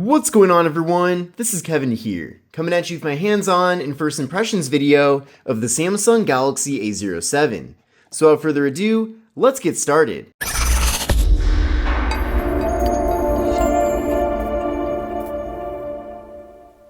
What's going on, everyone? This is Kevin here, coming at you with my hands-on and first impressions video of the Samsung Galaxy A07. So without further ado, let's get started.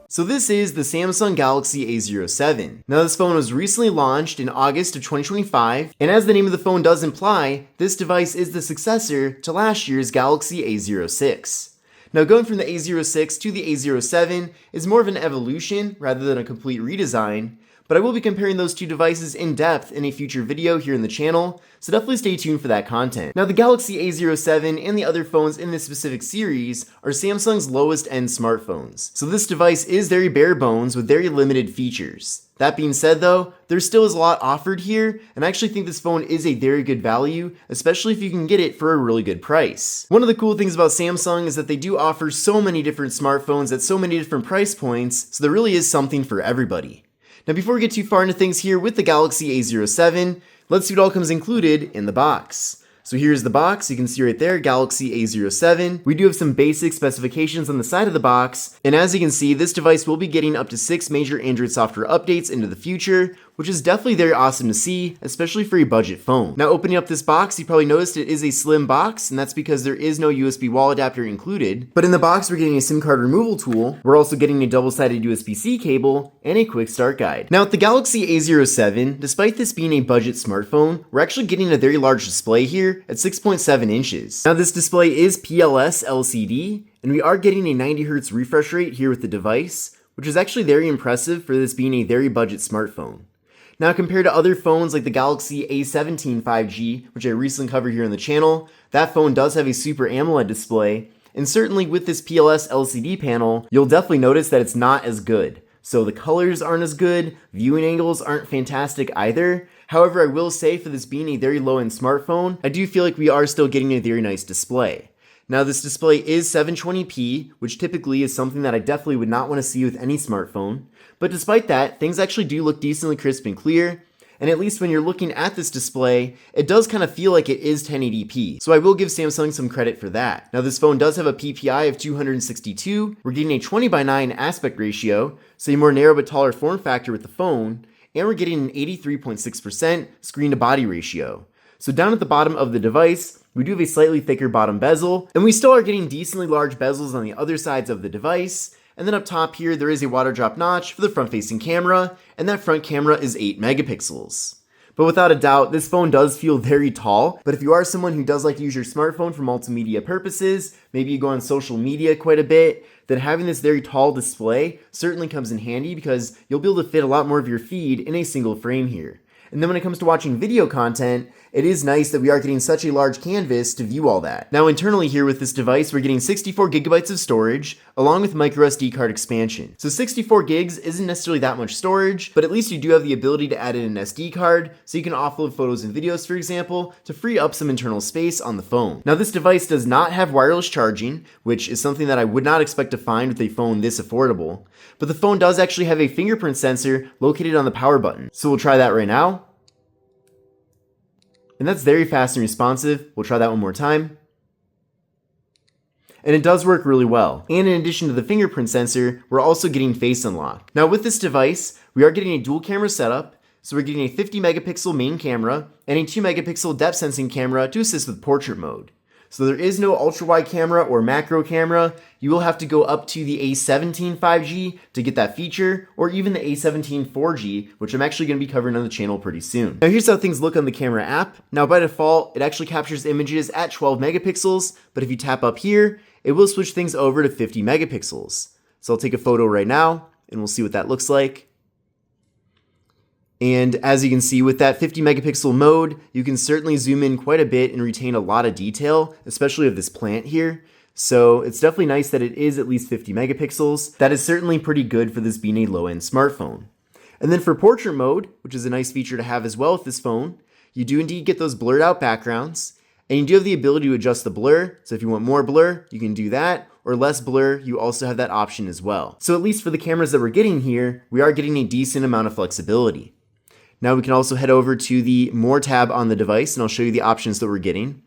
So this is the Samsung Galaxy A07. Now this phone was recently launched in August of 2025, and as the name of the phone does imply, this device is the successor to last year's Galaxy A06. Now going from the A06 to the A07 is more of an evolution rather than a complete redesign, but I will be comparing those two devices in depth in a future video here in the channel, so definitely stay tuned for that content. Now the Galaxy A07 and the other phones in this specific series are Samsung's lowest end smartphones, so this device is very bare bones with very limited features. That being said though, there still is a lot offered here, and I actually think this phone is a very good value, especially if you can get it for a really good price. One of the cool things about Samsung is that they do offer so many different smartphones at so many different price points, so there really is something for everybody. Now before we get too far into things here with the Galaxy A07, let's see what all comes included in the box. So here's the box, you can see right there, Galaxy A07. We do have some basic specifications on the side of the box, and as you can see, this device will be getting up to 6 major Android software updates into the future, which is definitely very awesome to see, especially for a budget phone. Now opening up this box, you probably noticed it is a slim box, and that's because there is no USB wall adapter included. But in the box, we're getting a SIM card removal tool, we're also getting a double-sided USB-C cable, and a quick start guide. Now with the Galaxy A07, despite this being a budget smartphone, we're actually getting a very large display here at 6.7 inches. Now this display is PLS LCD, and we are getting a 90Hz refresh rate here with the device, which is actually very impressive for this being a very budget smartphone. Now compared to other phones like the Galaxy A17 5G, which I recently covered here on the channel, that phone does have a Super AMOLED display, and certainly with this PLS LCD panel, you'll definitely notice that it's not as good. So the colors aren't as good, viewing angles aren't fantastic either. However, I will say for this being a very low-end smartphone, I do feel like we are still getting a very nice display. Now this display is 720p, which typically is something that I definitely would not want to see with any smartphone. But despite that, things actually do look decently crisp and clear, and at least when you're looking at this display, it does kind of feel like it is 1080p. So I will give Samsung some credit for that. Now this phone does have a PPI of 262, we're getting a 20:9 aspect ratio, so a more narrow but taller form factor with the phone, and we're getting an 83.6% screen to body ratio. So down at the bottom of the device, we do have a slightly thicker bottom bezel, and we still are getting decently large bezels on the other sides of the device. And then up top here, there is a water drop notch for the front-facing camera, and that front camera is 8 megapixels. But without a doubt, this phone does feel very tall, but if you are someone who does like to use your smartphone for multimedia purposes, maybe you go on social media quite a bit, then having this very tall display certainly comes in handy because you'll be able to fit a lot more of your feed in a single frame here. And then when it comes to watching video content, it is nice that we are getting such a large canvas to view all that. Now internally here with this device, we're getting 64 gigabytes of storage, along with microSD card expansion. So 64 gigs isn't necessarily that much storage, but at least you do have the ability to add in an SD card, so you can offload photos and videos, for example, to free up some internal space on the phone. Now this device does not have wireless charging, which is something that I would not expect to find with a phone this affordable, but the phone does actually have a fingerprint sensor located on the power button. So we'll try that right now. And that's very fast and responsive. We'll try that one more time. And it does work really well. And in addition to the fingerprint sensor, we're also getting face unlock. Now with this device, we are getting a dual camera setup. So we're getting a 50 megapixel main camera and a 2 megapixel depth sensing camera to assist with portrait mode. So there is no ultra wide camera or macro camera. You will have to go up to the A17 5G to get that feature, or even the A17 4G, which I'm actually going to be covering on the channel pretty soon. Now here's how things look on the camera app. Now by default, it actually captures images at 12 megapixels, but if you tap up here, it will switch things over to 50 megapixels. So I'll take a photo right now, and we'll see what that looks like. And as you can see with that 50 megapixel mode, you can certainly zoom in quite a bit and retain a lot of detail, especially of this plant here. So it's definitely nice that it is at least 50 megapixels. That is certainly pretty good for this being a low-end smartphone. And then for portrait mode, which is a nice feature to have as well with this phone, you do indeed get those blurred out backgrounds, and you do have the ability to adjust the blur. So if you want more blur, you can do that, or less blur, you also have that option as well. So at least for the cameras that we're getting here, we are getting a decent amount of flexibility. Now we can also head over to the More tab on the device, and I'll show you the options that we're getting.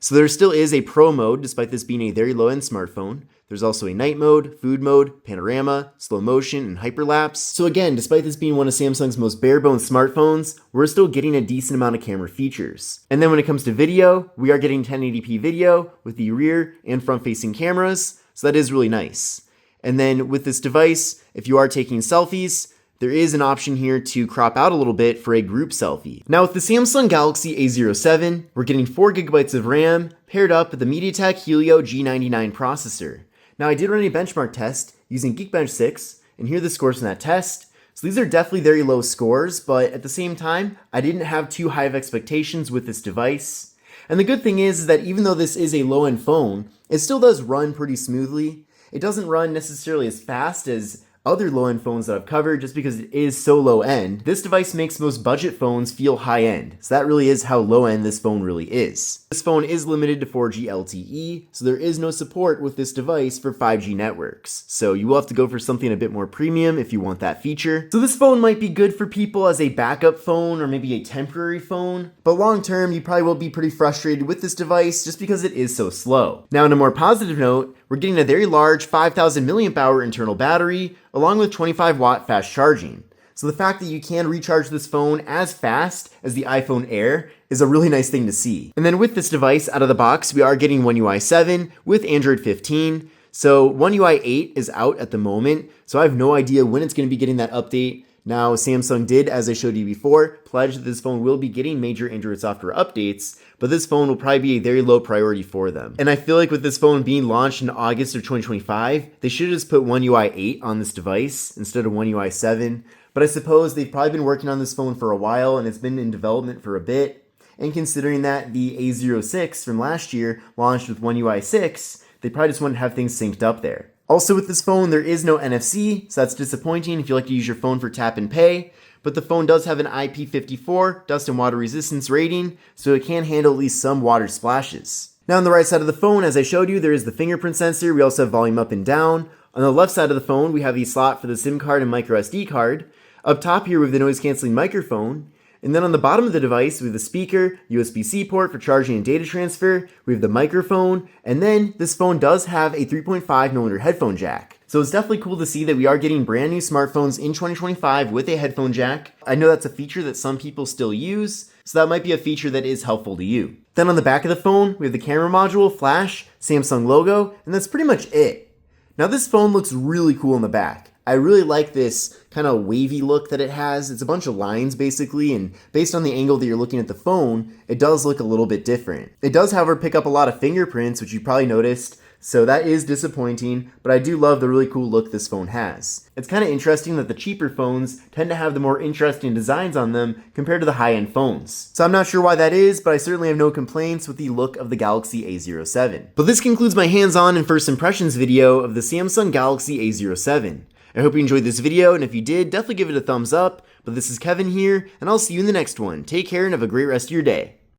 So there still is a Pro mode, despite this being a very low-end smartphone. There's also a night mode, food mode, panorama, slow motion, and hyperlapse. So again, despite this being one of Samsung's most bare-bones smartphones, we're still getting a decent amount of camera features. And then when it comes to video, we are getting 1080p video with the rear and front-facing cameras, so that is really nice. And then with this device, if you are taking selfies, there is an option here to crop out a little bit for a group selfie. Now with the Samsung Galaxy A07, we're getting 4GB of RAM paired up with the MediaTek Helio G99 processor. Now I did run a benchmark test using Geekbench 6, and here are the scores from that test. So these are definitely very low scores, but at the same time, I didn't have too high of expectations with this device. And the good thing is that even though this is a low-end phone, it still does run pretty smoothly. It doesn't run necessarily as fast as other low-end phones that I've covered just because it is so low-end. This device makes most budget phones feel high-end, so that really is how low-end this phone really is. This phone is limited to 4G LTE, so there is no support with this device for 5G networks. So you will have to go for something a bit more premium if you want that feature. So this phone might be good for people as a backup phone or maybe a temporary phone, but long-term you probably will be pretty frustrated with this device just because it is so slow. Now on a more positive note, we're getting a very large 5,000 mAh internal battery along with 25 watt fast charging. So the fact that you can recharge this phone as fast as the iPhone Air is a really nice thing to see. And then with this device out of the box, we are getting One UI 7 with Android 15. So One UI 8 is out at the moment, so I have no idea when it's going to be getting that update. Now, Samsung did, as I showed you before, pledge that this phone will be getting major Android software updates, but this phone will probably be a very low priority for them. And I feel like with this phone being launched in August of 2025, they should have just put One UI 8 on this device instead of One UI 7. But I suppose they've probably been working on this phone for a while and it's been in development for a bit. And considering that the A06 from last year launched with One UI 6, they probably just want to have things synced up there. Also with this phone, there is no NFC, so that's disappointing if you like to use your phone for tap and pay, but the phone does have an IP54 dust and water resistance rating, so it can handle at least some water splashes. Now on the right side of the phone, as I showed you, there is the fingerprint sensor. We also have volume up and down. On the left side of the phone, we have the slot for the SIM card and micro SD card. Up top here, we have the noise canceling microphone. And then on the bottom of the device, we have the speaker, USB-C port for charging and data transfer, we have the microphone, and then this phone does have a 3.5mm headphone jack. So it's definitely cool to see that we are getting brand new smartphones in 2025 with a headphone jack. I know that's a feature that some people still use, so that might be a feature that is helpful to you. Then on the back of the phone, we have the camera module, flash, Samsung logo, and that's pretty much it. Now this phone looks really cool in the back. I really like this kind of wavy look that it has. It's a bunch of lines basically, and based on the angle that you're looking at the phone, it does look a little bit different. It does, however, pick up a lot of fingerprints, which you probably noticed, so that is disappointing, but I do love the really cool look this phone has. It's kind of interesting that the cheaper phones tend to have the more interesting designs on them compared to the high-end phones. So I'm not sure why that is, but I certainly have no complaints with the look of the Galaxy A07. But this concludes my hands-on and first impressions video of the Samsung Galaxy A07. I hope you enjoyed this video, and if you did, definitely give it a thumbs up. But this is Kevin here, and I'll see you in the next one. Take care and have a great rest of your day.